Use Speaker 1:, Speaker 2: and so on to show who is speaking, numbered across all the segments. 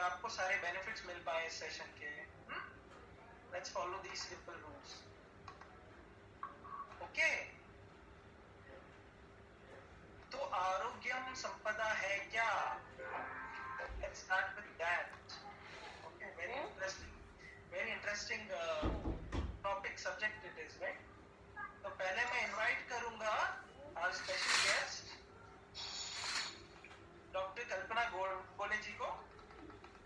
Speaker 1: आपको सारे बेनिफिट्स मिल पाए इस सेशन के। Let's follow these simple rules. Okay, तो आरोग्यम संपदा है क्या? Let's start with that. Okay, very interesting topic subject it is, right? तो पहले मैं इनवाइट करूंगा our special guest doctor Kalpana Gole ji को।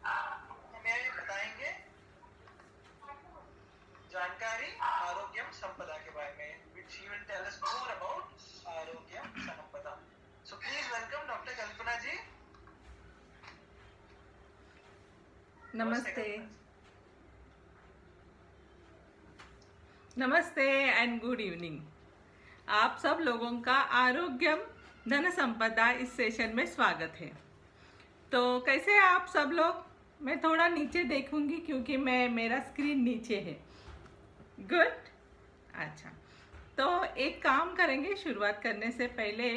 Speaker 1: हमें बताएंगे जानकारी आरोग्यम संपदा के बारे में, which she will tell us more about आरोग्यम संपदा। So please welcome डॉक्टर कल्पना जी।
Speaker 2: नमस्ते, नमस्ते एंड गुड इवनिंग। आप सब लोगों का आरोग्यम धन संपदा इस सेशन में स्वागत है। तो कैसे आप सब लोग? मैं थोड़ा नीचे देखूंगी क्योंकि मेरा स्क्रीन नीचे है। गुड, अच्छा। तो एक काम करेंगे शुरुआत करने से पहले।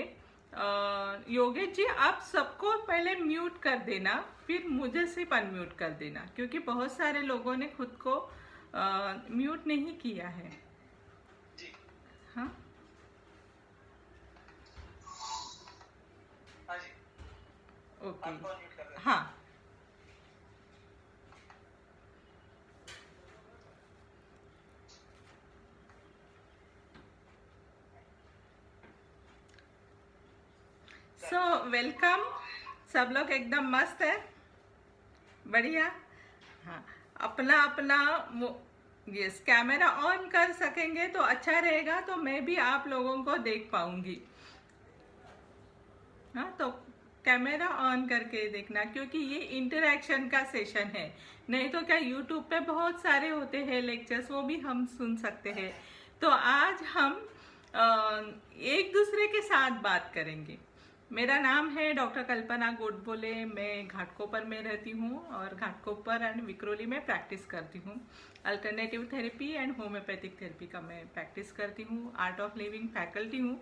Speaker 2: योगेश जी, आप सबको पहले म्यूट कर देना, फिर मुझे सिर्फ अनम्यूट कर देना, क्योंकि बहुत सारे लोगों ने खुद को म्यूट नहीं किया है।
Speaker 1: जी
Speaker 2: हाँ
Speaker 1: हाँ जी,
Speaker 2: ओके,
Speaker 1: आपको अनम्यूट कर देना।
Speaker 2: हाँ। सो वेलकम, सब लोग एकदम मस्त है, बढ़िया। हाँ, अपना अपना यस कैमरा ऑन कर सकेंगे तो अच्छा रहेगा, तो मैं भी आप लोगों को देख पाऊंगी। हाँ, तो कैमरा ऑन करके देखना, क्योंकि ये इंटरेक्शन का सेशन है। नहीं तो क्या यूट्यूब पे बहुत सारे होते हैं लेक्चर्स, वो भी हम सुन सकते हैं। तो आज हम एक दूसरे के साथ बात करेंगे। मेरा नाम है डॉक्टर कल्पना गोडबोले। मैं घाटकोपर में रहती हूँ और घाटकोपर एंड विक्रोली में प्रैक्टिस करती हूँ। Alternative therapy and homeopathic therapy का मैं प्रैक्टिस करती हूँ। आर्ट ऑफ लिविंग फैकल्टी हूँ।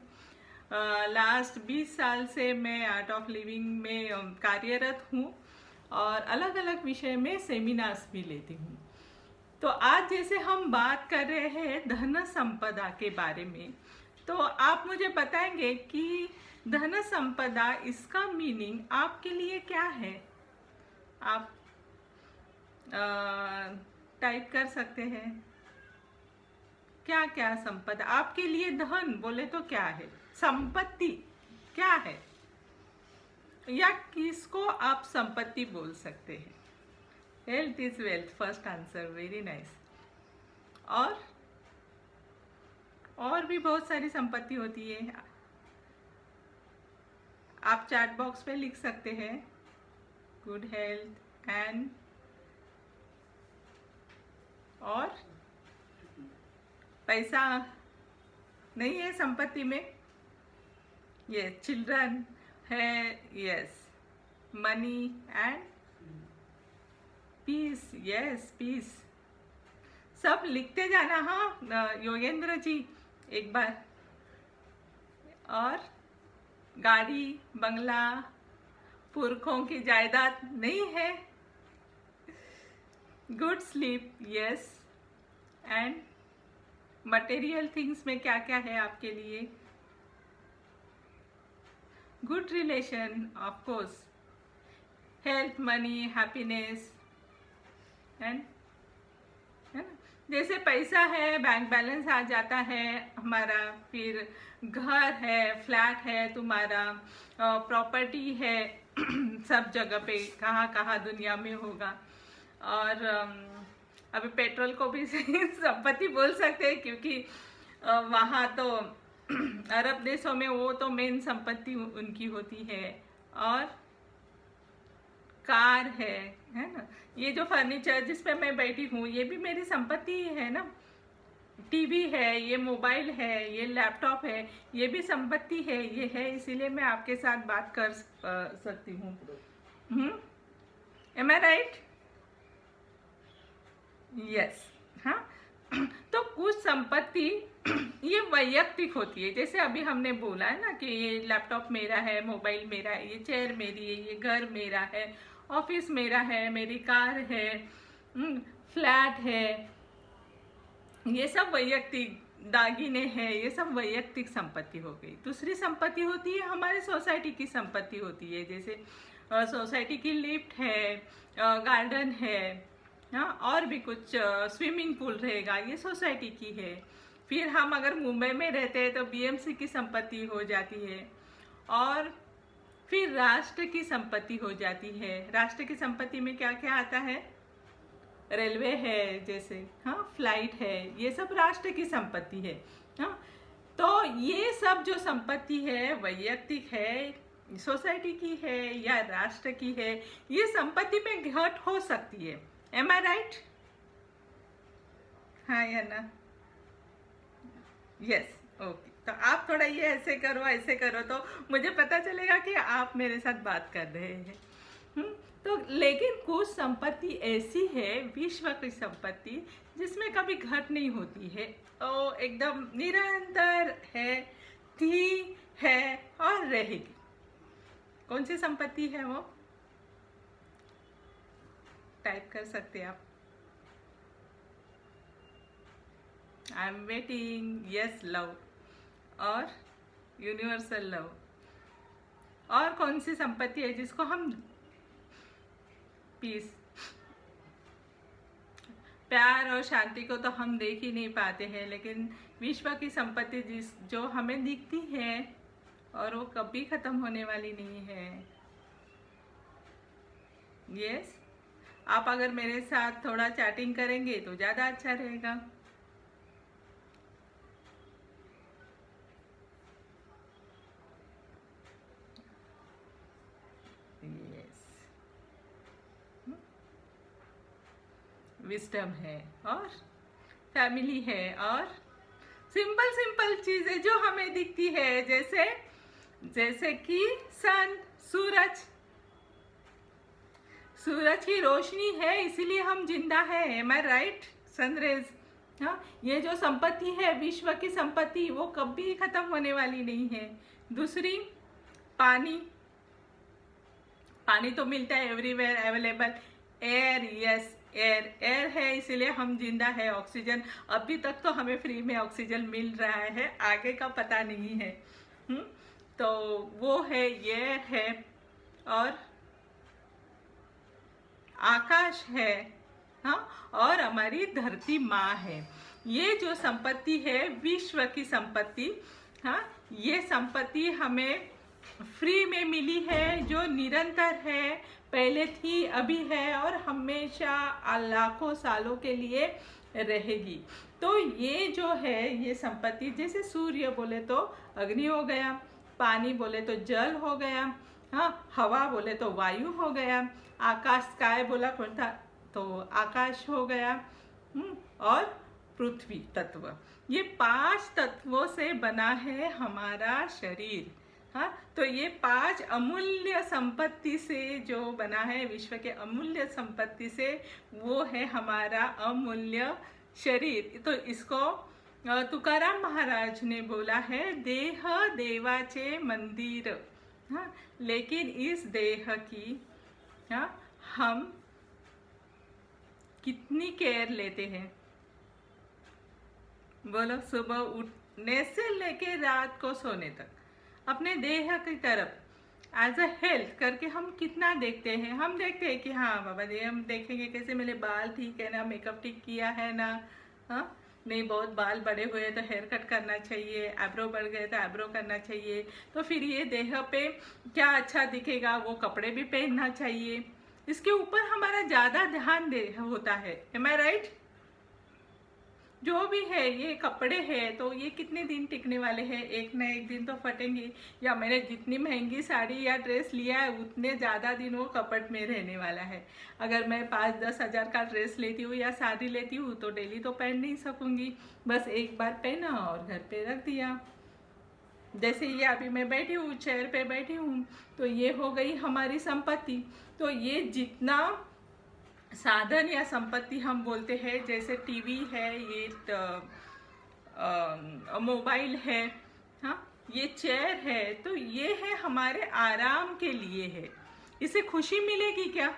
Speaker 2: लास्ट 20 साल से मैं आर्ट ऑफ लिविंग में कार्यरत हूँ और अलग अलग विषय में सेमिनार्स भी लेती हूँ। तो आज जैसे हम बात कर रहे हैं धन संपदा के बारे में, तो आप मुझे बताएंगे कि धन संपदा, इसका मीनिंग आपके लिए क्या है? आप टाइप कर सकते हैं। क्या क्या संपदा आपके लिए? धन बोले तो क्या है? संपत्ति क्या है? या किसको आप संपत्ति बोल सकते हैं? Health is wealth, first answer, very nice. और भी बहुत सारी संपत्ति होती है। आप चैट बॉक्स पे लिख सकते हैं गुड हेल्थ एंड और पैसा नहीं है संपत्ति में, ये चिल्ड्रन है, yes, money and peace, yes, peace. सब लिखते जाना। हाँ योगेंद्र जी, एक बार। और गाड़ी, बंगला, पुरखों की जायदाद नहीं है। Good sleep, yes. And material things में क्या क्या है आपके लिए? Good relation, of course, health, money, happiness and, है ना? जैसे पैसा है, बैंक बैलेंस आ जाता है हमारा, फिर घर है, फ्लैट है तुम्हारा, प्रॉपर्टी है सब जगह पे, कहाँ कहाँ दुनिया में होगा। और अभी पेट्रोल को भी संपत्ति बोल सकते हैं, क्योंकि वहाँ तो अरब देशों में वो तो मेन संपत्ति उनकी होती है। और कार है ना? ये जो फर्नीचर जिस पे मैं बैठी हूँ, ये भी मेरी संपत्ति ही है ना। टीवी है, ये मोबाइल है, ये लैपटॉप है, ये भी संपत्ति है, ये है, इसीलिए मैं आपके साथ बात कर सकती हूँ। M I right? यस। हाँ, तो कुछ संपत्ति ये वैयक्तिक होती है, जैसे अभी हमने बोला है ना कि ये लैपटॉप मेरा है, मोबाइल मेरा है, ये चेयर मेरी है, ये घर मेरा है, ऑफिस मेरा है, मेरी कार है, फ्लैट है, ये सब वैयक्तिक दागिने हैं, ये सब वैयक्तिक संपत्ति हो गई। दूसरी संपत्ति होती है हमारे सोसाइटी की संपत्ति होती है, जैसे सोसाइटी की लिफ्ट है, गार्डन है, हाँ, और भी कुछ, स्विमिंग पूल रहेगा, ये सोसाइटी की है। फिर हम अगर मुंबई में रहते हैं तो बीएमसी की संपत्ति हो जाती है। और फिर राष्ट्र की संपत्ति हो जाती है। राष्ट्र की संपत्ति में क्या क्या आता है? रेलवे है जैसे, हाँ, फ्लाइट है, ये सब राष्ट्र की संपत्ति है। हाँ, तो ये सब जो संपत्ति है वैयक्तिक है, सोसाइटी की है या राष्ट्र की है, ये संपत्ति में घट हो सकती है। M I right? हाँ या ना? Yes, okay. तो आप थोड़ा ये ऐसे करो तो मुझे पता चलेगा कि आप मेरे साथ बात कर रहे हैं। तो लेकिन कुछ संपत्ति ऐसी है, विश्व की संपत्ति, जिसमें कभी घट नहीं होती है, तो एकदम निरंतर है, थी, है और रहेगी। कौन सी संपत्ति है वो? टाइप कर सकते हैं आप। I am waiting. Yes, love और यूनिवर्सल लव। और कौन सी संपत्ति है जिसको हम पीस, प्यार और शांति को तो हम देख ही नहीं पाते हैं, लेकिन विश्व की संपत्ति जो हमें दिखती है और वो कभी खत्म होने वाली नहीं है। यस, आप अगर मेरे साथ थोड़ा चैटिंग करेंगे तो ज़्यादा अच्छा रहेगा। विस्डम है और फैमिली है और सिंपल सिंपल चीजें जो हमें दिखती है, जैसे कि सन, सूरज की रोशनी है, इसीलिए हम जिंदा है। M I right? सनरेज। हाँ, ये जो संपत्ति है विश्व की संपत्ति, वो कभी खत्म होने वाली नहीं है। दूसरी, पानी तो मिलता है everywhere available. Air, yes, air है, इसीलिए हम जिंदा है। ऑक्सीजन, अभी तक तो हमें फ्री में ऑक्सीजन मिल रहा है, आगे का पता नहीं है। तो वो है, एयर है और आकाश है, हाँ, और हमारी धरती माँ है। ये जो संपत्ति है विश्व की संपत्ति, हाँ, ये संपत्ति हमें फ्री में मिली है, जो निरंतर है, पहले थी, अभी है और हमेशा लाखों सालों के लिए रहेगी। तो ये जो है, ये संपत्ति, जैसे सूर्य बोले तो अग्नि हो गया, पानी बोले तो जल हो गया, हाँ, हवा बोले तो वायु हो गया, आकाश, स्काई बोला कौन था तो आकाश हो गया, और पृथ्वी तत्व। ये 5 तत्वों से बना है हमारा शरीर। हाँ, तो ये 5 अमूल्य संपत्ति से जो बना है, विश्व के अमूल्य संपत्ति से, वो है हमारा अमूल्य शरीर। तो इसको तुकाराम महाराज ने बोला है, देह देवाचे मंदिर। हाँ, लेकिन इस देह की, हाँ, हम कितनी केयर लेते हैं? बोलो, सुबह उठने से लेके रात को सोने तक अपने देह की तरफ एज अ हेल्थ करके हम कितना देखते हैं। हम देखते हैं कि हाँ बाबा जी, हम देखेंगे कैसे मेरे बाल ठीक है ना, मेकअप ठीक किया है ना, हाँ, नहीं बहुत बाल बड़े हुए तो हेयर कट करना चाहिए, आईब्रो बढ़ गए तो आईब्रो करना चाहिए, तो फिर ये देह पे क्या अच्छा दिखेगा, वो कपड़े भी पहनना चाहिए। इसके ऊपर हमारा ज़्यादा ध्यान होता है। M I right? जो भी है, ये कपड़े हैं तो ये कितने दिन टिकने वाले हैं? एक ना एक दिन तो फटेंगे। या मैंने जितनी महंगी साड़ी या ड्रेस लिया है उतने ज़्यादा दिन वो कपट में रहने वाला है। अगर मैं 5-10 हज़ार का ड्रेस लेती हूँ या साड़ी लेती हूँ तो डेली तो पहन नहीं सकूँगी, बस एक बार पहना और घर पे रख दिया। जैसे ये अभी मैं बैठी हूँ, चेयर पे बैठी हूँ, तो ये हो गई हमारी संपत्ति। तो ये जितना साधन या संपत्ति हम बोलते हैं, जैसे टीवी है, ये मोबाइल है, हाँ, ये चेयर है, तो ये है हमारे आराम के लिए है। इससे खुशी मिलेगी क्या?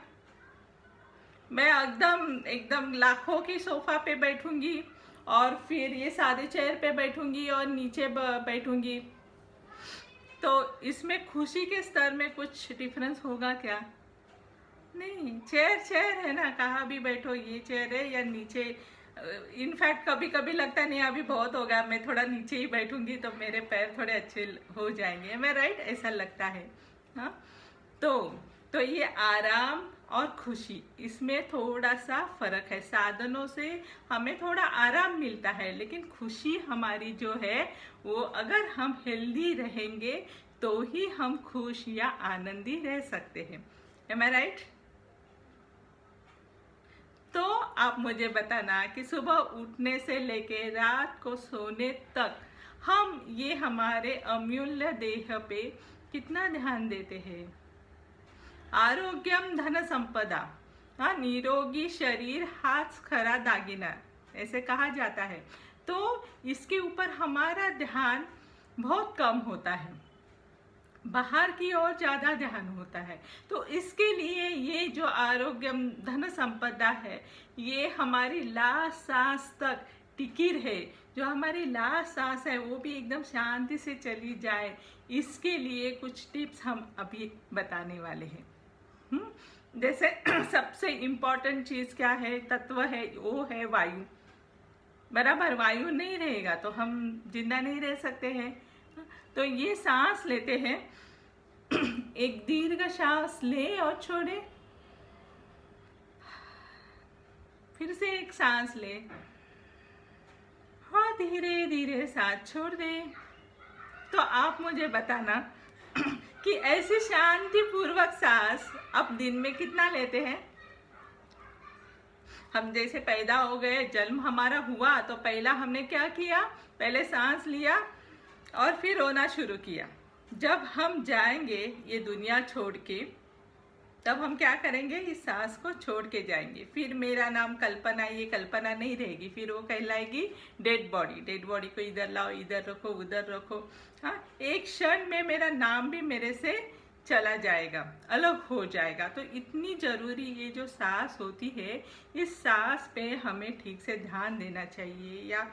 Speaker 2: मैं एकदम एकदम लाखों की सोफा पे बैठूंगी और फिर ये सादे चेयर पे बैठूंगी और नीचे बैठूंगी, तो इसमें खुशी के स्तर में कुछ डिफरेंस होगा क्या? नहीं, चेयर चेयर है ना, कहाँ भी बैठो, ये चेयर है या नीचे। इनफैक्ट कभी कभी लगता नहीं अभी बहुत होगा, मैं थोड़ा नीचे ही बैठूंगी तो मेरे पैर थोड़े अच्छे हो जाएंगे, मैं राइट, ऐसा लगता है। हाँ, तो तो ये आराम और खुशी, इसमें थोड़ा सा फर्क है। साधनों से हमें थोड़ा आराम मिलता है, लेकिन खुशी हमारी जो है वो, अगर हम हेल्दी रहेंगे तो ही हम खुश या आनंदी रह सकते हैं। M I right? तो आप मुझे बताना कि सुबह उठने से लेके रात को सोने तक हम ये हमारे अमूल्य देह पे कितना ध्यान देते हैं। आरोग्यम धन संपदा, हाँ, निरोगी शरीर हाथ खरा दागिना, ऐसे कहा जाता है। तो इसके ऊपर हमारा ध्यान बहुत कम होता है, बाहर की ओर ज्यादा ध्यान होता है। तो इसके लिए ये जो आरोग्यम धन संपदा है, ये हमारी लास्ट सांस तक टिकी रहे, जो हमारी लास्ट सांस है वो भी एकदम शांति से चली जाए, इसके लिए कुछ टिप्स हम अभी बताने वाले हैं। जैसे सबसे इम्पोर्टेंट चीज क्या है, तत्व है, वो है वायु। बराबर, वायु नहीं रहेगा तो हम जिंदा नहीं रह सकते हैं। तो ये सांस लेते हैं, एक दीर्घ सांस ले और छोड़े, फिर से एक सांस ले, हाँ, धीरे धीरे सांस छोड़ दे। तो आप मुझे बताना कि ऐसी शांतिपूर्वक सांस आप दिन में कितना लेते हैं? हम जैसे पैदा हो गए, जन्म हमारा हुआ, तो पहला हमने क्या किया, पहले सांस लिया और फिर रोना शुरू किया। जब हम जाएंगे ये दुनिया छोड़ के, तब हम क्या करेंगे, इस सांस को छोड़ के जाएंगे। फिर मेरा नाम कल्पना, ये कल्पना नहीं रहेगी, फिर वो कहलाएगी डेड बॉडी। डेड बॉडी को इधर लाओ, इधर रखो, उधर रखो। हाँ, एक क्षण में मेरा नाम भी मेरे से चला जाएगा, अलग हो जाएगा। तो इतनी जरूरी ये जो सांस होती है, इस सांस पे हमें ठीक से ध्यान देना चाहिए, या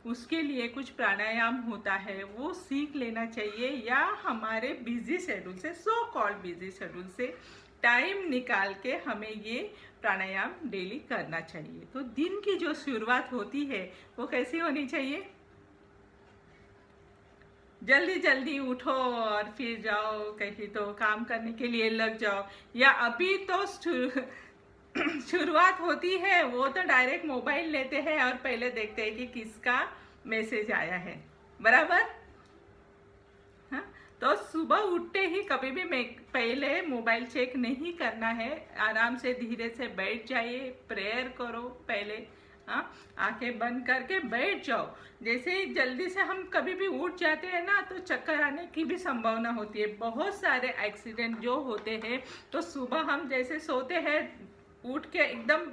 Speaker 2: उसके लिए कुछ प्राणायाम होता है वो सीख लेना चाहिए, या हमारे बिजी शेड्यूल से, सो कॉल्ड बिजी शेड्यूल से टाइम निकाल के हमें ये प्राणायाम डेली करना चाहिए। तो दिन की जो शुरुआत होती है वो कैसी होनी चाहिए? जल्दी जल्दी उठो और फिर जाओ कहीं तो काम करने के लिए लग जाओ, या अभी तो शुरुआत होती है वो तो डायरेक्ट मोबाइल लेते हैं और पहले देखते हैं कि किसका मैसेज आया है। बराबर, हाँ? तो सुबह उठते ही कभी भी पहले मोबाइल चेक नहीं करना है, आराम से धीरे से बैठ जाइए, प्रेयर करो पहले, हाँ, आंखें बंद करके बैठ जाओ। जैसे जल्दी से हम कभी भी उठ जाते हैं ना, तो चक्कर आने की भी संभावना होती है। बहुत सारे एक्सीडेंट जो होते हैं, तो सुबह हम जैसे सोते हैं, उठ के एकदम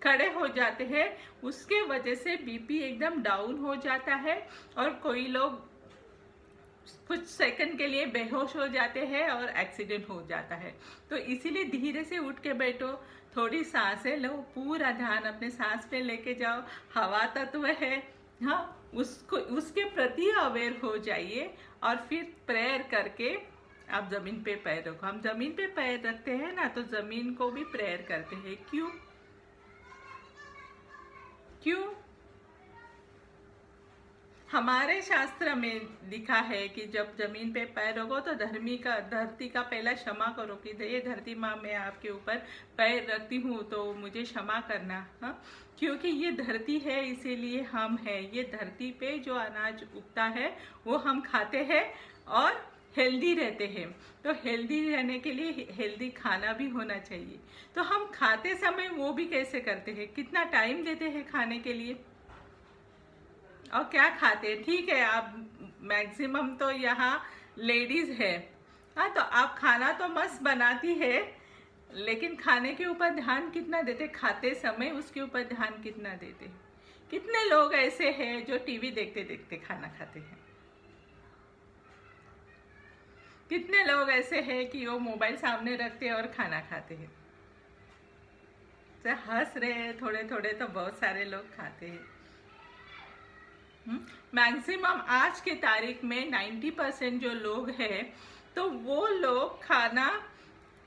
Speaker 2: खड़े हो जाते हैं, उसके वजह से बीपी एकदम डाउन हो जाता है और कोई लोग कुछ सेकंड के लिए बेहोश हो जाते हैं और एक्सीडेंट हो जाता है। तो इसीलिए धीरे से उठ के बैठो, थोड़ी सांसें लो, पूरा ध्यान अपने सांस पे लेके जाओ। हवा तत्व है, हाँ, उसको, उसके प्रति अवेयर हो जाइए और फिर प्रेयर करके आप जमीन पे पैर रखो। हम जमीन पे पैर रखते हैं ना, तो जमीन को भी प्रेयर करते हैं। क्यों? क्यों? हमारे शास्त्र में लिखा है कि जब जमीन पे पैर रखो तो धरती का पहला क्षमा करो कि ये धरती माँ, मैं आपके ऊपर पैर रखती हूँ तो मुझे क्षमा करना। हाँ, क्योंकि ये धरती है इसीलिए हम हैं। ये धरती पे जो अनाज उगता है वो हम खाते हैं और हेल्दी रहते हैं। तो हेल्दी रहने के लिए हेल्दी खाना भी होना चाहिए। तो हम खाते समय वो भी कैसे करते हैं, कितना टाइम देते हैं खाने के लिए और क्या खाते हैं? ठीक है, आप मैक्सिमम तो यहाँ लेडीज है, हाँ, तो आप खाना तो मस्त बनाती है, लेकिन खाने के ऊपर ध्यान कितना देते, खाते समय उसके ऊपर ध्यान कितना देते? कितने लोग ऐसे हैं जो टीवी देखते देखते खाना खाते हैं? कितने लोग ऐसे हैं कि वो मोबाइल सामने रखते हैं और खाना खाते हैं। तो हंस रहे हैं थोड़े थोड़े, तो बहुत सारे लोग खाते हैं। मैक्सिमम आज के तारीख में 90% जो लोग हैं तो वो लोग खाना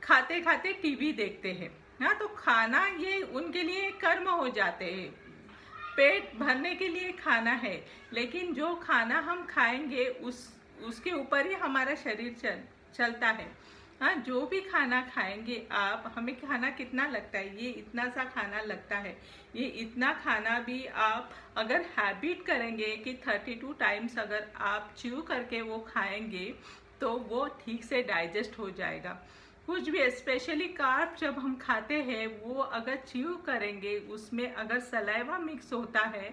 Speaker 2: खाते खाते टीवी देखते हैं। हाँ, तो खाना ये उनके लिए कर्म हो जाते हैं, पेट भरने के लिए खाना है, लेकिन जो खाना हम खाएंगे उसके ऊपर ही हमारा शरीर चलता है। हाँ, जो भी खाना खाएंगे आप, हमें खाना कितना लगता है, ये इतना सा खाना लगता है, ये इतना खाना भी आप अगर हैबिट करेंगे कि 32 टाइम्स अगर आप च्यू करके वो खाएंगे तो वो ठीक से डाइजेस्ट हो जाएगा। कुछ भी स्पेशली कार्ब जब हम खाते हैं वो अगर च्यू करेंगे, उसमें अगर सलाइवा मिक्स होता है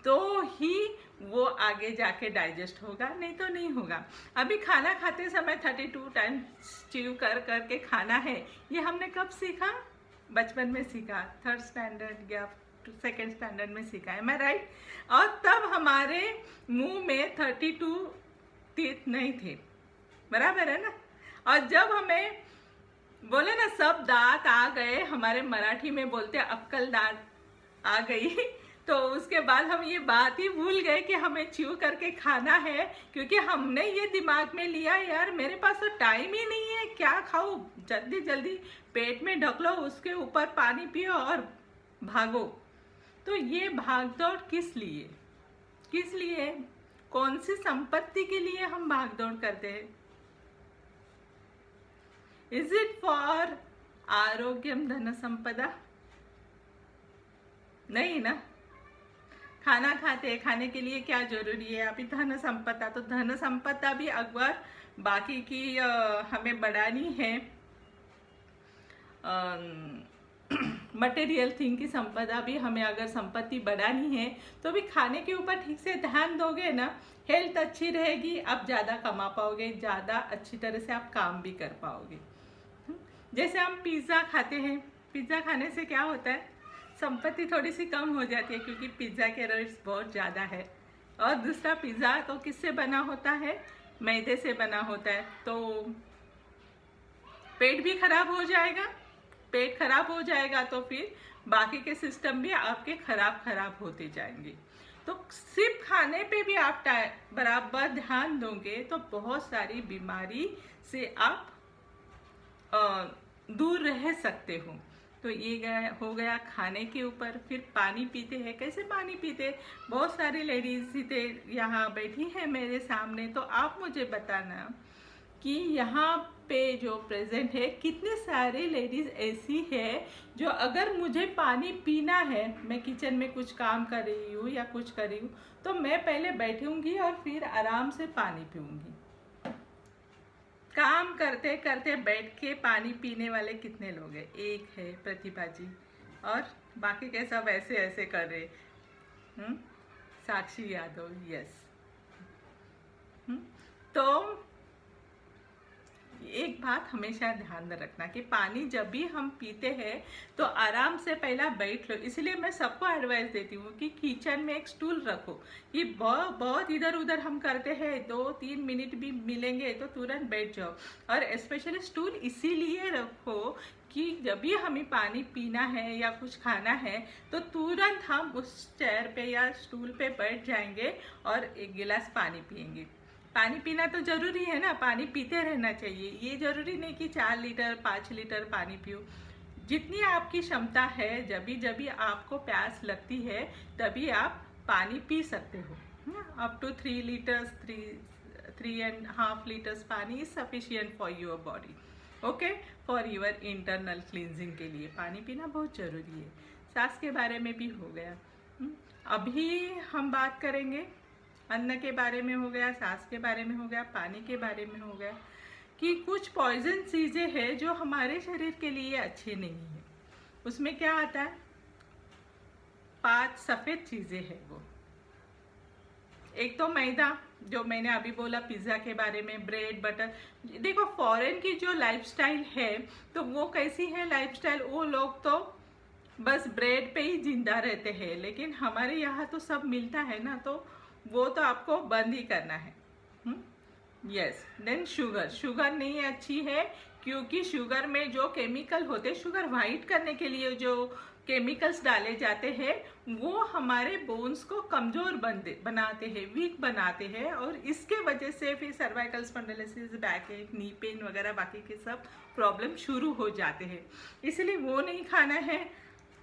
Speaker 2: तो ही वो आगे जाके डाइजेस्ट होगा, नहीं तो नहीं होगा। अभी खाना खाते समय 32 टाइम्स च्यू कर करके खाना है, ये हमने कब सीखा? बचपन में सीखा, 3rd स्टैंडर्ड या 2nd स्टैंडर्ड में सीखा है, मैं राइट? और तब हमारे मुंह में 32 टीथ नहीं थे, बराबर है ना? और जब हमें बोले ना सब दांत आ गए, हमारे मराठी में बोलते अक्कल दांत आ गई, तो उसके बाद हम ये बात ही भूल गए कि हमें च्यू करके खाना है, क्योंकि हमने ये दिमाग में लिया यार मेरे पास तो टाइम ही नहीं है, क्या खाऊं, जल्दी जल्दी पेट में ढक लो, उसके ऊपर पानी पियो और भागो। तो ये भागदौड़ किस लिए, किस लिए, कौन सी संपत्ति के लिए हम भागदौड़ करते हैं? इज इट फॉर आरोग्यम धन संपदा? नहीं ना। खाना खाते, खाने के लिए क्या जरूरी है? अभी धन संपदा, तो धन संपदा भी अगर बाकी की हमें बढ़ानी है, मटेरियल थिंग की संपदा भी हमें अगर संपत्ति बढ़ानी है तो भी खाने के ऊपर ठीक से ध्यान दोगे ना, हेल्थ अच्छी रहेगी, आप ज़्यादा कमा पाओगे, ज़्यादा अच्छी तरह से आप काम भी कर पाओगे। जैसे हम पिज़्ज़ा खाते हैं, पिज़्ज़ा खाने से क्या होता है, संपत्ति थोड़ी सी कम हो जाती है क्योंकि पिज़्ज़ा के रेट्स बहुत ज़्यादा है। और दूसरा, पिज़्ज़ा तो किससे बना होता है? मैदे से बना होता है, तो पेट भी खराब हो जाएगा। पेट खराब हो जाएगा तो फिर बाकी के सिस्टम भी आपके खराब होते जाएंगे। तो सिर्फ खाने पे भी आप बराबर ध्यान दोगे तो बहुत सारी बीमारी से आप दूर रह सकते हो। तो ये हो गया खाने के ऊपर। फिर पानी पीते हैं, कैसे पानी पीते? बहुत सारी लेडीज यहाँ बैठी है मेरे सामने, तो आप मुझे बताना कि यहाँ पे जो प्रेजेंट है कितने सारे लेडीज ऐसी है जो अगर मुझे पानी पीना है, मैं किचन में कुछ काम कर रही हूँ या कुछ कर रही हूँ, तो मैं पहले बैठूंगी और फिर आराम से पानी पीऊंगी। काम करते करते बैठ के पानी पीने वाले कितने लोग हैं? एक है प्रतिभा जी, और बाकी के सब ऐसे ऐसे कर रहे। साक्षी यादव, यस। तो एक बात हमेशा ध्यान रखना कि पानी जब भी हम पीते हैं तो आराम से पहला बैठ लो। इसलिए मैं सबको एडवाइस देती हूँ कि किचन में एक स्टूल रखो। ये बहुत इधर उधर हम करते हैं, 2-3 मिनट भी मिलेंगे तो तुरंत बैठ जाओ। और स्पेशली स्टूल इसीलिए रखो कि जब भी हमें पानी पीना है या कुछ खाना है तो तुरंत हम उस चेयर पे या स्टूल पे बैठ जाएंगे और एक गिलास पानी पिएंगे। पानी पीना तो जरूरी है ना, पानी पीते रहना चाहिए। ये जरूरी नहीं कि 4 लीटर 5 लीटर पानी पियो, जितनी आपकी क्षमता है। जब भी आपको प्यास लगती है तभी आप पानी पी सकते हो। अप टू 3 लीटर्स, 3.5 लीटर्स पानी is sufficient for your body, okay, for your internal cleansing के लिए पानी पीना बहुत जरूरी है। सांस के बारे में भी हो गया। अभी हम बात करेंगे, अन्न के बारे में हो गया, सांस के बारे में हो गया, पानी के बारे में हो गया कि कुछ पॉइजन चीज़ें हैं जो हमारे शरीर के लिए अच्छी नहीं है। उसमें क्या आता है? 5 सफ़ेद चीज़ें हैं वो। एक तो मैदा, जो मैंने अभी बोला पिज़्ज़ा के बारे में, ब्रेड, बटर। देखो फॉरेन की जो लाइफस्टाइल है तो वो कैसी है लाइफस्टाइल, वो लोग तो बस ब्रेड पे ही जिंदा रहते हैं, लेकिन हमारे यहाँ तो सब मिलता है ना, तो वो तो आपको बंद ही करना है। यस, देन शुगर, शुगर नहीं अच्छी है क्योंकि शुगर में जो केमिकल होते हैं, शुगर वाइट करने के लिए जो केमिकल्स डाले जाते हैं वो हमारे बोन्स को कमज़ोर बनाते हैं, वीक बनाते हैं, और इसके वजह से फिर सर्वाइकल स्पॉन्डिलोसिस, बैक एक, नी पेन वगैरह बाकी के सब प्रॉब्लम शुरू हो जाते हैं, इसलिए वो नहीं खाना है।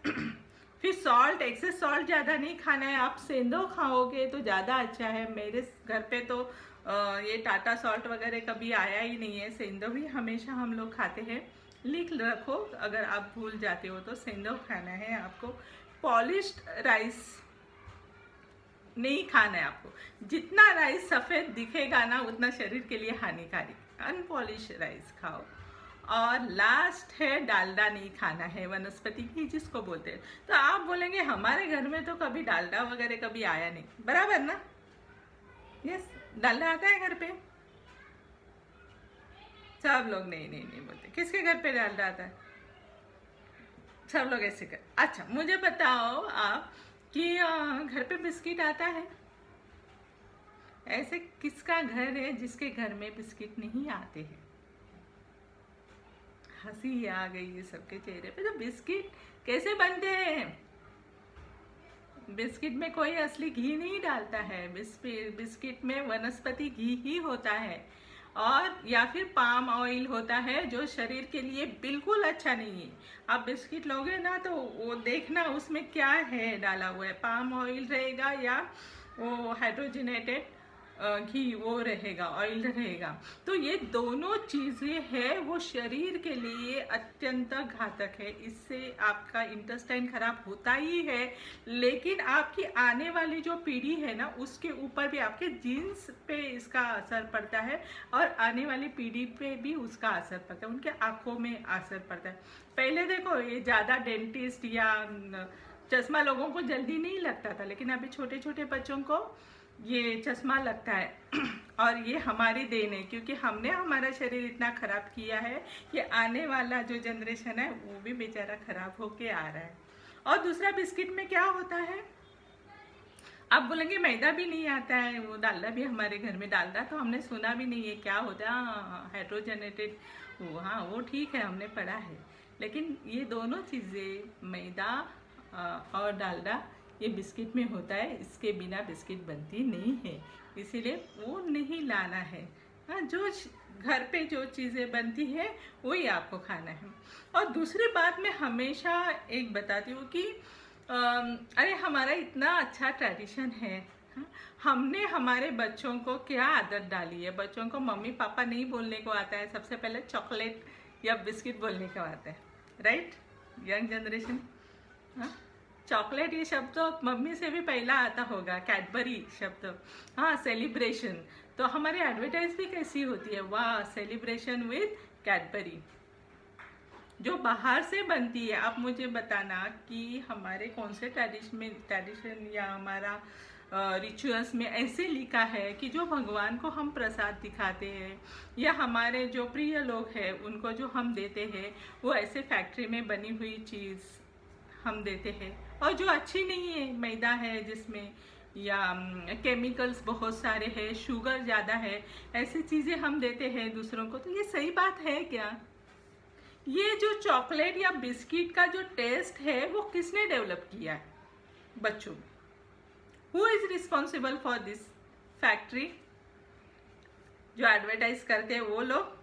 Speaker 2: फिर सॉल्ट, एक्सेस सॉल्ट ज़्यादा नहीं खाना है। आप सेंधो खाओगे तो ज़्यादा अच्छा है। मेरे घर पे तो ये टाटा सॉल्ट वगैरह कभी आया ही नहीं है, सेंधो भी हमेशा हम लोग खाते हैं। लिख रखो, अगर आप भूल जाते हो तो सेंधो खाना है आपको। पॉलिश्ड राइस नहीं खाना है आपको। जितना राइस सफ़ेद दिखेगा ना उतना शरीर के लिए हानिकारक। अनपॉलिश्ड राइस खाओ। और लास्ट है डालडा नहीं खाना है, वनस्पति घी जिसको बोलते हैं। तो आप बोलेंगे हमारे घर में तो कभी डालडा वगैरह कभी आया नहीं, बराबर ना? यस, डालडा आता है घर पे? सब लोग नहीं नहीं नहीं बोलते। किसके घर पे डालडा आता है? सब लोग ऐसे कर। अच्छा, मुझे बताओ आप कि घर पे बिस्किट आता है? ऐसे किसका घर है जिसके घर में बिस्किट नहीं आते हैं? हंसी आ गई है सबके चेहरे पे। तो बिस्किट कैसे बनते हैं? बिस्किट में कोई असली घी नहीं डालता है। बिस्किट में वनस्पति घी ही होता है, और या फिर पाम ऑयल होता है जो शरीर के लिए बिल्कुल अच्छा नहीं है। आप बिस्किट लोगे ना तो वो देखना उसमें क्या है डाला हुआ है, पाम ऑयल रहेगा या वो हाइड्रोजनेटेड घी वो रहेगा, ऑयल रहेगा। तो ये दोनों चीज़ें हैं वो शरीर के लिए अत्यंत घातक है। इससे आपका इंटेस्टाइन खराब होता ही है, लेकिन आपकी आने वाली जो पीढ़ी है ना उसके ऊपर भी, आपके जीन्स पे इसका असर पड़ता है, और आने वाली पीढ़ी पे भी उसका असर पड़ता है, उनके आँखों में असर पड़ता है। पहले देखो ये ज़्यादा डेंटिस्ट या चश्मा लोगों को जल्दी नहीं लगता था, लेकिन अभी छोटे छोटे बच्चों को ये चश्मा लगता है। और ये हमारी देन है, क्योंकि हमने हमारा शरीर इतना खराब किया है कि आने वाला जो जनरेशन है वो भी बेचारा खराब होके आ रहा है। और दूसरा, बिस्किट में क्या होता है? आप बोलेंगे मैदा भी नहीं आता है, वो डालडा भी हमारे घर में, डालडा तो हमने सुना भी नहीं है क्या होता है। हाइड्रोजनेटेड, वो हाँ वो ठीक है, हमने पढ़ा है, लेकिन ये दोनों चीज़ें मैदा और डालडा ये बिस्किट में होता है, इसके बिना बिस्किट बनती नहीं है, इसीलिए वो नहीं लाना है। हाँ, जो घर पे जो चीज़ें बनती है वही आपको खाना है। और दूसरी बात मैं हमेशा एक बताती हूँ कि अरे हमारा इतना अच्छा ट्रेडिशन है, हाँ? हमने हमारे बच्चों को क्या आदत डाली है? बच्चों को मम्मी पापा नहीं बोलने को आता है, सबसे पहले चॉकलेट या बिस्किट बोलने को आता है, राइट? यंग जनरेशन, हाँ, चॉकलेट ये शब्द तो मम्मी से भी पहला आता होगा, कैडबरी शब्द। हाँ, सेलिब्रेशन, तो हमारी एडवर्टाइज भी कैसी होती है, वाह सेलिब्रेशन विद कैडबरी, जो बाहर से बनती है। आप मुझे बताना कि हमारे कौन से ट्रेडिशन या हमारा रिचुअल्स में ऐसे लिखा है कि जो भगवान को हम प्रसाद दिखाते हैं या हमारे जो प्रिय लोग हैं उनको जो हम देते हैं, वो ऐसे फैक्ट्री में बनी हुई चीज़ हम देते हैं, और जो अच्छी नहीं है, मैदा है जिसमें, या केमिकल्स बहुत सारे हैं, शुगर ज़्यादा है, ऐसी चीज़ें हम देते हैं दूसरों को। तो ये सही बात है क्या? ये जो चॉकलेट या बिस्किट का जो टेस्ट है वो किसने डेवलप किया है? बच्चों में। Who is responsible for this factory? जो एडवर्टाइज करते हैं वो लोग।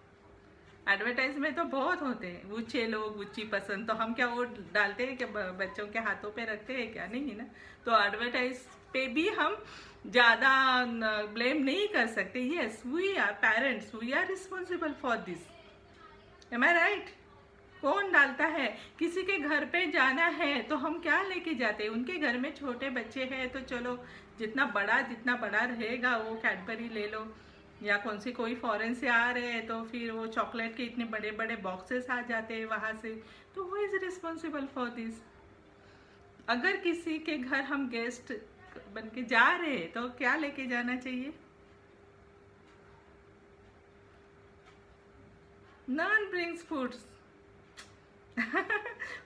Speaker 2: एडवर्टाइज में तो बहुत होते हैं, गुच्छे लोग, गुच्ची पसंद, तो हम क्या वो डालते हैं कि बच्चों के हाथों पे रखते हैं क्या? नहीं ना। तो एडवर्टाइज पे भी हम ज़्यादा ब्लेम नहीं कर सकते। Yes, we are parents, we are responsible for this. Am I right? कौन डालता है? किसी के घर पे जाना है तो हम क्या लेके जाते हैं? उनके घर में छोटे बच्चे हैं तो चलो जितना बड़ा रहेगा वो कैडबरी ले लो, या कोई फॉरेन से आ रहे हैं तो फिर वो चॉकलेट के इतने बड़े बड़े बॉक्सेस आ जाते हैं वहाँ से। तो who is responsible for this? अगर किसी के घर हम गेस्ट बन के जा रहे हैं तो क्या लेके जाना चाहिए? Non brings fruits.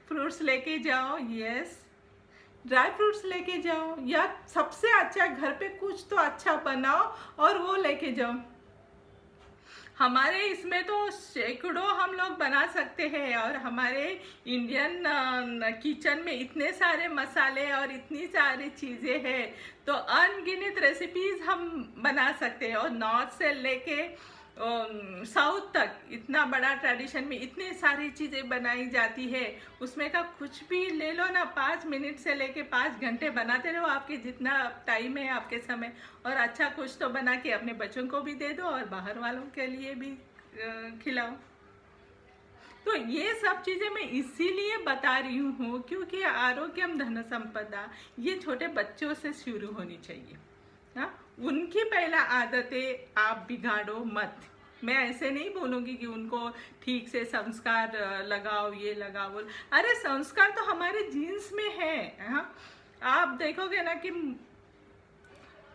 Speaker 2: फ्रूट्स लेके जाओ, यस, ड्राई फ्रूट्स लेके जाओ, या सबसे अच्छा घर पे कुछ तो अच्छा बनाओ और वो लेके जाओ। हमारे इसमें तो सैकड़ों हम लोग बना सकते हैं, और हमारे इंडियन किचन में इतने सारे मसाले और इतनी सारी चीज़ें हैं, तो अनगिनत रेसिपीज हम बना सकते हैं। और नॉर्थ से लेके साउथ तक इतना बड़ा ट्रेडिशन में इतनी सारी चीज़ें बनाई जाती है, उसमें का कुछ भी ले लो ना, 5 मिनट से लेके 5 घंटे बनाते रहो, आपके जितना टाइम है आपके समय, और अच्छा कुछ तो बना के अपने बच्चों को भी दे दो और बाहर वालों के लिए भी खिलाओ। तो ये सब चीज़ें मैं इसीलिए बता रही हूँ क्योंकि आरोग्यम धन संपदा ये छोटे बच्चों से शुरू होनी चाहिए। हाँ, उनकी पहला आदतें आप बिगाड़ो मत। मैं ऐसे नहीं बोलूँगी कि उनको ठीक से संस्कार लगाओ, ये लगाओ वो। अरे संस्कार तो हमारे जीन्स में है। हाँ, आप देखोगे ना कि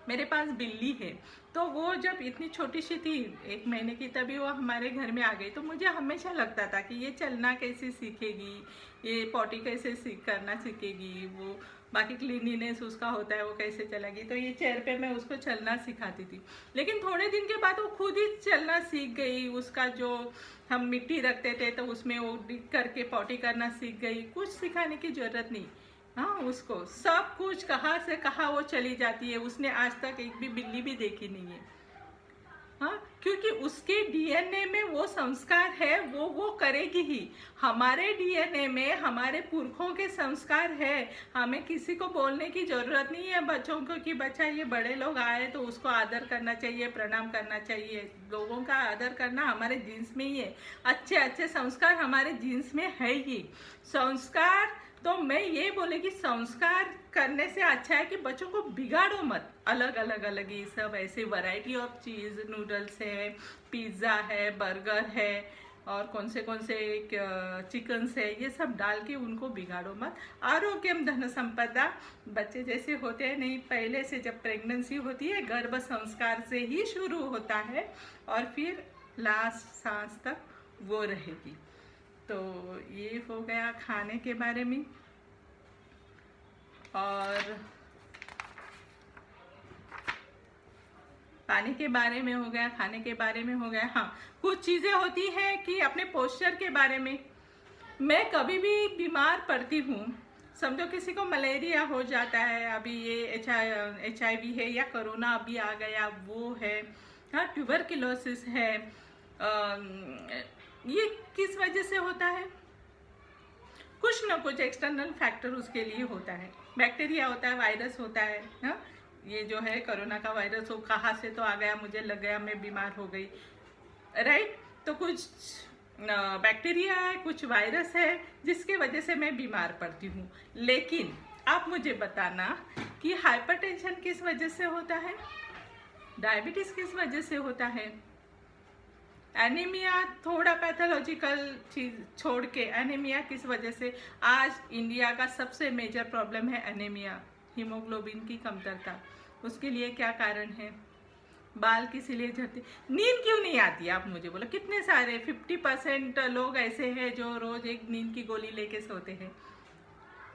Speaker 2: मेरे पास बिल्ली है, तो वो जब इतनी छोटी सी थी, 1 महीने की, तभी वो हमारे घर में आ गई। तो मुझे हमेशा लगता था कि ये चलना कैसे सीखेगी, ये पॉटी कैसे करना सीखेगी, वो बाकी क्लीनिनेस उसका होता है वो कैसे चलेगी। तो ये चेयर पे मैं उसको चलना सिखाती थी, लेकिन थोड़े दिन के बाद वो खुद ही चलना सीख गई। उसका जो हम मिट्टी रखते थे तो उसमें वो डिग करके पॉटी करना सीख गई। कुछ सिखाने की ज़रूरत नहीं। हाँ, उसको सब कुछ कहाँ से कहाँ वो चली जाती है। उसने आज तक एक भी बिल्ली भी देखी नहीं है। हाँ, क्योंकि उसके डीएनए में वो संस्कार है, वो करेगी ही। हमारे डीएनए में हमारे पुरखों के संस्कार है। हमें किसी को बोलने की जरूरत नहीं है बच्चों को कि बच्चा ये बड़े लोग आए तो उसको आदर करना चाहिए, प्रणाम करना चाहिए। लोगों का आदर करना हमारे जीन्स में ही है। अच्छे अच्छे संस्कार हमारे जीन्स में है ही। संस्कार तो मैं ये बोलेगी, संस्कार करने से अच्छा है कि बच्चों को बिगाड़ो मत। अलग अलग ये सब ऐसे वैरायटी ऑफ चीज़, नूडल्स है, पिज़्ज़ा है, बर्गर है, और कौन से चिकन्स है, ये सब डाल के उनको बिगाड़ो मत। आरोग्यम धन संपदा बच्चे जैसे होते हैं नहीं, पहले से जब प्रेगनेंसी होती है गर्भ संस्कार से ही शुरू होता है और फिर लास्ट सांस तक वो रहेगी। तो ये हो गया खाने के बारे में। और पानी के बारे में हो गया, खाने के बारे में हो गया। हाँ, कुछ चीज़ें होती हैं कि अपने पोस्चर के बारे में। मैं कभी भी बीमार पड़ती हूँ, समझो किसी को मलेरिया हो जाता है, अभी ये HIV है, या कोरोना अभी आ गया वो है, हाँ, ट्यूबरकुलोसिस है, ये किस वजह से होता है? कुछ ना कुछ एक्सटर्नल फैक्टर उसके लिए होता है। बैक्टीरिया होता है, वायरस होता है। हाँ, ये जो है कोरोना का वायरस, वो कहाँ से तो आ गया, मुझे लग गया मैं बीमार हो गई, राइट? तो कुछ बैक्टीरिया है, कुछ वायरस है जिसके वजह से मैं बीमार पड़ती हूँ। लेकिन आप मुझे बताना कि हाइपरटेंशन किस वजह से होता है, डायबिटीज़ किस वजह से होता है, एनीमिया थोड़ा पैथोलॉजिकल चीज छोड़ के एनीमिया किस वजह से? आज इंडिया का सबसे मेजर प्रॉब्लम है एनीमिया, हीमोग्लोबिन की कमतरता। उसके लिए क्या कारण है? बाल किस लिए झड़ते? नींद क्यों नहीं आती? आप मुझे बोलो, कितने सारे 50% लोग ऐसे हैं जो रोज एक नींद की गोली लेके सोते हैं।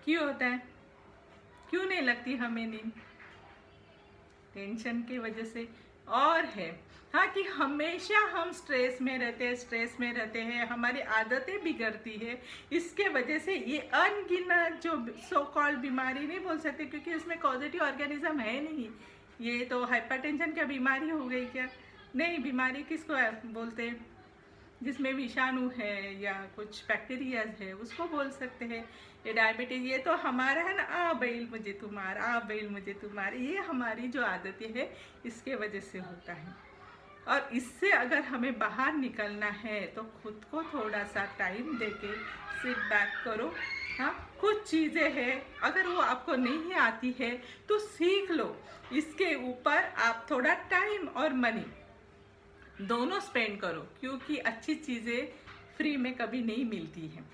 Speaker 2: क्यों होता है? क्यों नहीं लगती हमें नींद? टेंशन की वजह से। और है हाँ कि हमेशा हम स्ट्रेस में रहते हैं, हमारी आदतें बिगड़ती है। इसके वजह से ये अनगिनत जो सो कॉल्ड बीमारी, नहीं बोल सकते क्योंकि उसमें पॉजिटिव ऑर्गेनिज्म है नहीं। ये तो हाइपरटेंशन क्या बीमारी हो गई क्या? नहीं, बीमारी किसको बोलते हैं? जिसमें विषाणु है या कुछ बैक्टीरिया है उसको बोल सकते हैं। ये डायबिटीज, ये तो हमारा है ना, आ बैल मुझे तुम्हार, ये हमारी जो आदतें है इसके वजह से होता है। और इससे अगर हमें बाहर निकलना है तो खुद को थोड़ा सा टाइम देके सिट बैक करो। हाँ, कुछ चीज़ें हैं अगर वो आपको नहीं आती है तो सीख लो। इसके ऊपर आप थोड़ा टाइम और मनी दोनों स्पेंड करो, क्योंकि अच्छी चीज़ें फ्री में कभी नहीं मिलती हैं।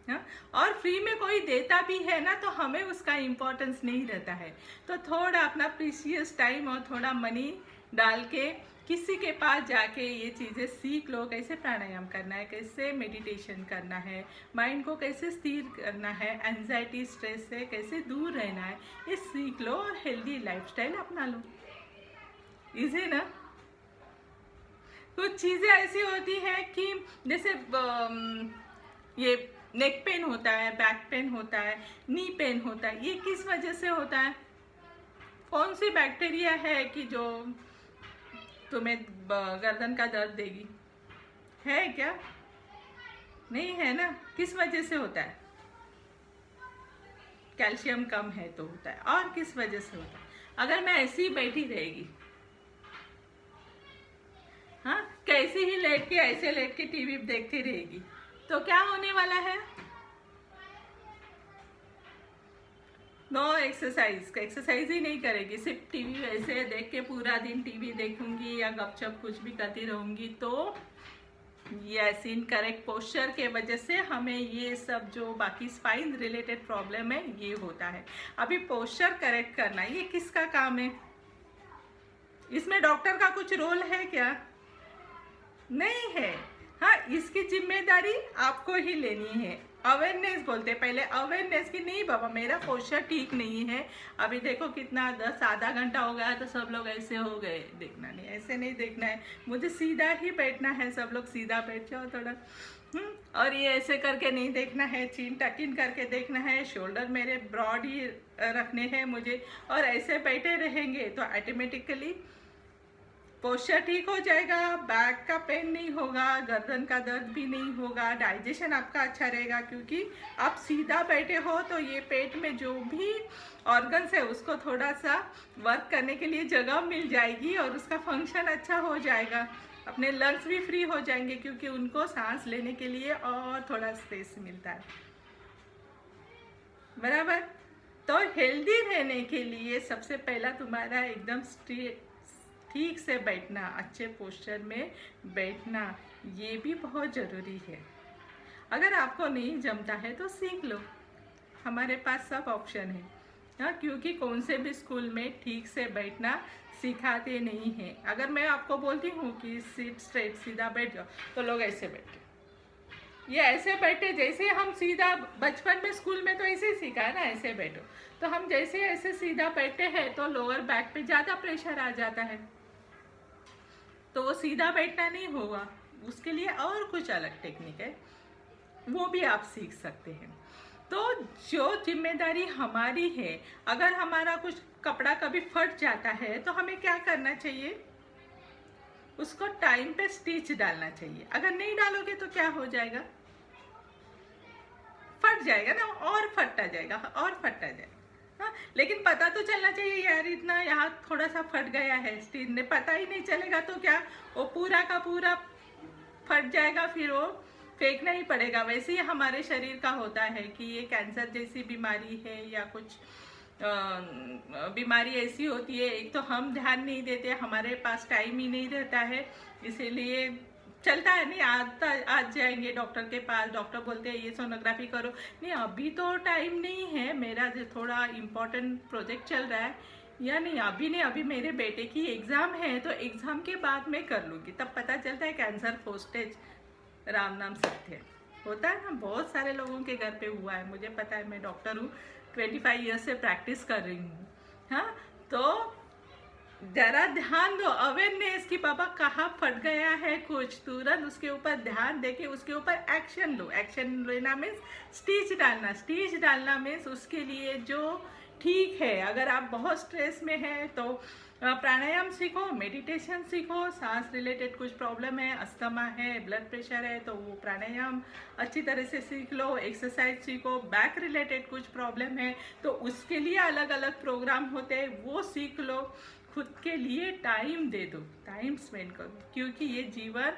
Speaker 2: हाँ, और फ्री में कोई देता भी है ना तो हमें उसका इम्पोर्टेंस नहीं रहता है। तो थोड़ा अपना प्रीशियस टाइम और थोड़ा मनी डाल के किसी के पास जाके ये चीज़ें सीख लो। कैसे प्राणायाम करना है, कैसे मेडिटेशन करना है, माइंड को कैसे स्थिर करना है, एंजाइटी स्ट्रेस से कैसे दूर रहना है, ये सीख लो और हेल्दी लाइफस्टाइल अपना लो। इजी ना? कुछ चीज़ें ऐसी होती हैं कि जैसे ये नेक पेन होता है, बैक पेन होता है, नी पेन होता है, ये किस वजह से होता है? कौन सी बैक्टीरिया है कि जो तुम्हें गर्दन का दर्द देगी? है क्या? नहीं है ना। किस वजह से होता है? कैल्शियम कम है तो होता है। और किस वजह से होता है? अगर मैं ऐसी ही बैठी रहेगी, हाँ, कैसे ही लेट के ऐसे लेट के टीवी देखती रहेगी, तो क्या होने वाला है? नो एक्सरसाइज, एक्सरसाइज ही नहीं करेगी, सिर्फ टीवी ऐसे देख के पूरा दिन टीवी देखूंगी या गपशप कुछ भी करती रहूंगी, तो यस, इनकरेक्ट पोस्चर के वजह से हमें ये सब जो बाकी स्पाइन रिलेटेड प्रॉब्लम है ये होता है। अभी पोस्चर करेक्ट करना ये किसका काम है? इसमें डॉक्टर का कुछ रोल है क्या? नहीं है। हाँ, इसकी जिम्मेदारी आपको ही लेनी है। अवेयरनेस बोलते हैं पहले, अवेयरनेस की नहीं बाबा मेरा पोस्चर ठीक नहीं है, अभी देखो कितना 10 आधा घंटा हो गया तो सब लोग ऐसे हो गए। देखना नहीं, ऐसे नहीं देखना है, मुझे सीधा ही बैठना है। सब लोग सीधा बैठ जाओ थोड़ा, और ये ऐसे करके नहीं देखना है, चीन टकिन करके देखना है, शोल्डर मेरे ब्रॉड ही रखने हैं मुझे, और ऐसे बैठे रहेंगे तो ऑटोमेटिकली पोस्चर ठीक हो जाएगा, बैक का पेन नहीं होगा, गर्दन का दर्द भी नहीं होगा, डाइजेशन आपका अच्छा रहेगा, क्योंकि आप सीधा बैठे हो तो ये पेट में जो भी ऑर्गन्स है उसको थोड़ा सा वर्क करने के लिए जगह मिल जाएगी और उसका फंक्शन अच्छा हो जाएगा। अपने लंग्स भी फ्री हो जाएंगे क्योंकि उनको सांस लेने के लिए और थोड़ा स्पेस मिलता है, बराबर। तो हेल्दी रहने के लिए सबसे पहला तुम्हारा एकदम ठीक से बैठना, अच्छे पोस्चर में बैठना, ये भी बहुत ज़रूरी है। अगर आपको नहीं जमता है तो सीख लो, हमारे पास सब ऑप्शन है। हाँ, क्योंकि कौन से भी स्कूल में ठीक से बैठना सिखाते नहीं हैं। अगर मैं आपको बोलती हूँ कि सीट स्ट्रेट सीधा बैठ जाओ तो लोग ऐसे बैठे, ये ऐसे बैठे जैसे हम सीधा बचपन में स्कूल में तो ऐसे ही सीखा है ना, ऐसे बैठो। तो हम जैसे ऐसे सीधा बैठते हैं तो लोअर बैक पे ज़्यादा प्रेशर आ जाता है, तो वो सीधा बैठना नहीं होगा। उसके लिए और कुछ अलग टेक्निक है, वो भी आप सीख सकते हैं। तो जो जिम्मेदारी हमारी है, अगर हमारा कुछ कपड़ा कभी फट जाता है तो हमें क्या करना चाहिए? उसको टाइम पे स्टिच डालना चाहिए। अगर नहीं डालोगे तो क्या हो जाएगा? फट जाएगा ना, और फटता जाएगा और फटता जाएगा। हाँ, लेकिन पता तो चलना चाहिए यार, इतना यहाँ थोड़ा सा फट गया है, स्टिच ने पता ही नहीं चलेगा तो क्या वो पूरा का पूरा फट जाएगा, फिर वो फेंकना ही पड़ेगा। वैसे ही हमारे शरीर का होता है कि ये कैंसर जैसी बीमारी है या कुछ बीमारी ऐसी होती है, एक तो हम ध्यान नहीं देते, हमारे पास टाइम ही नहीं रहता है, इसीलिए चलता है नहीं, आज जाएंगे डॉक्टर के पास, डॉक्टर बोलते हैं ये सोनोग्राफी करो, नहीं अभी तो टाइम नहीं है, मेरा जो थोड़ा इम्पोर्टेंट प्रोजेक्ट चल रहा है, या नहीं अभी नहीं, अभी मेरे बेटे की एग्ज़ाम है तो एग्ज़ाम के बाद मैं कर लूँगी। तब पता चलता है कैंसर फर्स्ट स्टेज, राम नाम सत्य होता है ना। बहुत सारे लोगों के घर पे हुआ है, मुझे पता है, मैं डॉक्टर हूँ, 25 ईयर्स से प्रैक्टिस कर रही हूँ। हाँ, तो जरा ध्यान दो, अवेयरनेस कि पापा कहाँ फट गया है कुछ, तुरंत उसके ऊपर ध्यान देके उसके ऊपर एक्शन लो। एक्शन लेना मीन्स स्टिच डालना, स्टिच डालना मीन्स उसके लिए जो ठीक है। अगर आप बहुत स्ट्रेस में हैं तो प्राणायाम सीखो, मेडिटेशन सीखो, सांस रिलेटेड कुछ प्रॉब्लम है, अस्थमा है, ब्लड प्रेशर है तो वो प्राणायाम अच्छी तरह से सीख लो, एक्सरसाइज सीखो, बैक रिलेटेड कुछ प्रॉब्लम है तो उसके लिए अलग अलग प्रोग्राम होते हैं, वो सीख लो। खुद के लिए टाइम दे दो, टाइम स्पेंड करो, क्योंकि ये जीवन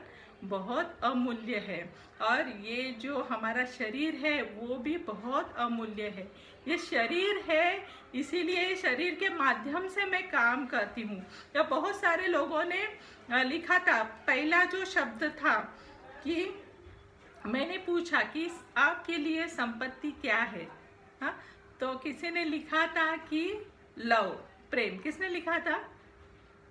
Speaker 2: बहुत अमूल्य है और ये जो हमारा शरीर है वो भी बहुत अमूल्य है। ये शरीर है, इसीलिए शरीर के माध्यम से मैं काम करती हूँ। या बहुत सारे लोगों ने लिखा था, पहला जो शब्द था कि मैंने पूछा कि आपके लिए संपत्ति क्या है, हाँ, तो किसी ने लिखा था कि लव, प्रेम। किसने लिखा था?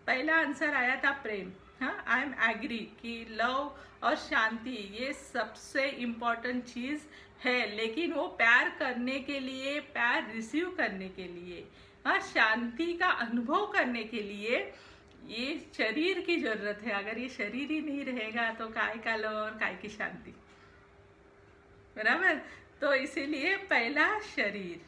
Speaker 2: पहला आंसर आया था प्रेम। हाँ, आई एम एग्री कि लव और शांति ये सबसे इम्पोर्टेंट चीज़ है, लेकिन वो प्यार करने के लिए, प्यार रिसीव करने के लिए, हाँ, शांति का अनुभव करने के लिए ये शरीर की जरूरत है। अगर ये शरीर ही नहीं रहेगा तो काय का लो और काय की शांति, बराबर। तो इसीलिए पहला शरीर,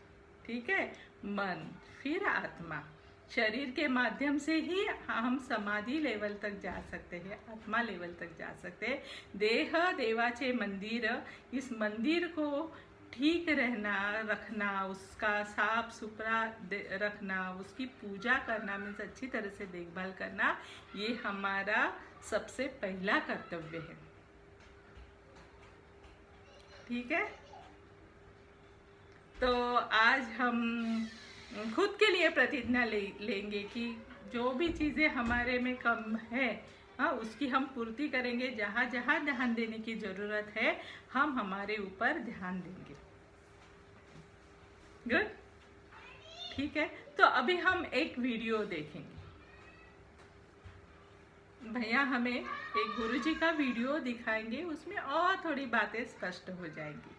Speaker 2: ठीक है, मन, फिर आत्मा। शरीर के माध्यम से ही हम समाधि लेवल तक जा सकते हैं, आत्मा लेवल तक जा सकते हैं। देह देवाचे मंदिर, इस मंदिर को ठीक रखना, उसका साफ सुथरा रखना, उसकी पूजा करना, मीन्स अच्छी तरह से देखभाल करना, ये हमारा सबसे पहला कर्तव्य है, ठीक है। तो आज हम खुद के लिए प्रतिज्ञा लेंगे कि जो भी चीज़ें हमारे में कम है, हाँ, उसकी हम पूर्ति करेंगे। जहाँ जहाँ ध्यान देने की ज़रूरत है हम हमारे ऊपर ध्यान देंगे। गुड, ठीक है। तो अभी हम एक वीडियो देखेंगे। भैया हमें एक गुरुजी का वीडियो दिखाएंगे, उसमें और थोड़ी बातें स्पष्ट हो जाएंगी।